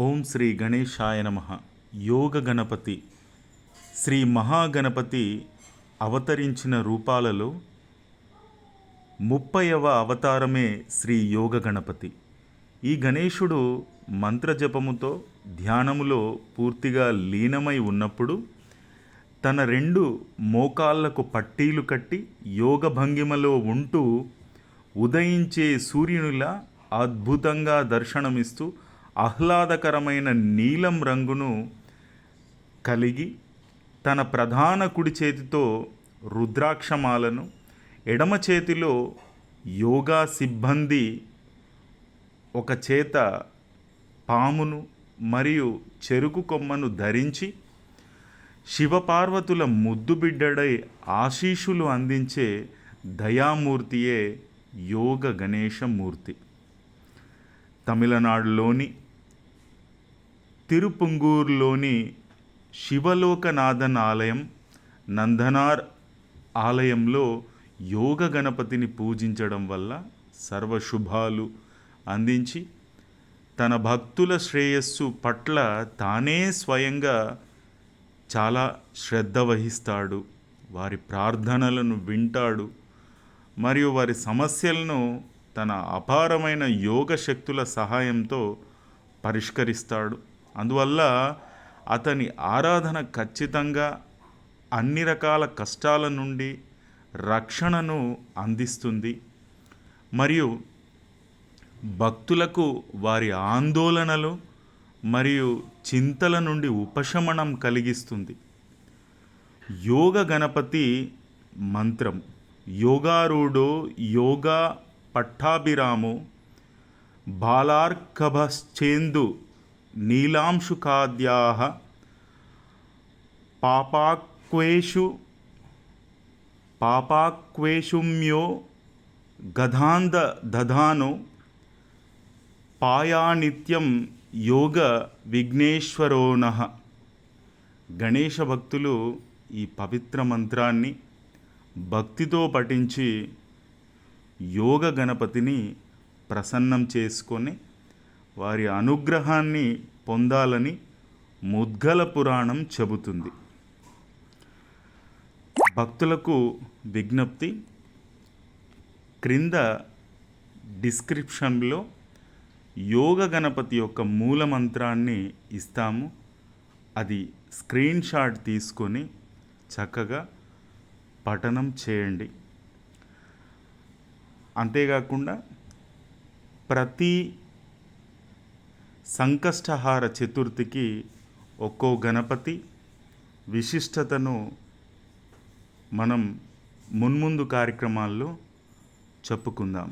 ఓం శ్రీ గణేశాయ నమః. యోగ గణపతి శ్రీ మహాగణపతి అవతరించిన రూపాలలో 30వ అవతారమే శ్రీ యోగ గణపతి. ఈ గణేశుడు మంత్రజపముతో ధ్యానములో పూర్తిగా లీనమై ఉన్నప్పుడు తన 2 మోకాళ్లకు పట్టీలు కట్టి యోగ భంగిమలో ఉంటూ ఉదయించే సూర్యునిలా అద్భుతంగా దర్శనమిస్తూ ఆహ్లాదకరమైన నీలం రంగును కలిగి తన ప్రధాన కుడి చేతితో రుద్రాక్షమాలను, ఎడమ చేతిలో యోగా సిబ్బంది ఒక చేత పామును మరియు చెరుకు కొమ్మను ధరించి శివపార్వతుల ముద్దుబిడ్డడై ఆశీషులు అందించే దయామూర్తియే యోగ గణేశమూర్తి. తమిళనాడులోని తిరుపుంగూరులోని శివలోకనాథన్ ఆలయం, నందనార్ ఆలయంలో యోగ గణపతిని పూజించడం వల్ల సర్వశుభాలు అందించి తన భక్తుల శ్రేయస్సు పట్ల తానే స్వయంగా చాలా శ్రద్ధ వహిస్తాడు, వారి ప్రార్థనలను వింటాడు మరియు వారి సమస్యలను తన అపారమైన యోగ శక్తుల సహాయంతో పరిష్కరిస్తాడు. అందువల్ల అతని ఆరాధన ఖచ్చితంగా అన్ని రకాల కష్టాల నుండి రక్షణను అందిస్తుంది మరియు భక్తులకు వారి ఆందోళనలు మరియు చింతల నుండి ఉపశమనం కలిగిస్తుంది. యోగ గణపతి మంత్రం: యోగారూఢో యోగా పట్టాభిరామో బాలార్కభశ్చేందు నీలాంశుకాద్యాః పాపాక్వేషుమ్యో గదాంద దధానో పాయానిత్యం యోగ విఘ్నేశ్వరో నః. గణేశ భక్తులు ఈ పవిత్ర మంత్రాన్ని భక్తితో పఠించి యోగ గణపతిని ప్రసన్నం చేసుకొని వారి అనుగ్రహాన్ని పొందాలని ముద్గల పురాణం చెబుతుంది. భక్తులకు విజ్ఞప్తి: క్రింద డిస్క్రిప్షన్లో యోగ గణపతి యొక్క మూల మంత్రాన్ని ఇస్తాము. అది స్క్రీన్ షాట్ తీసుకొని చక్కగా పఠనం చేయండి. అంతేకాకుండా ప్రతి సంకష్టహార చతుర్థికి ఒక్కో గణపతి విశిష్టతను మనం మున్ముందు కార్యక్రమాల్లో చెప్పుకుందాం.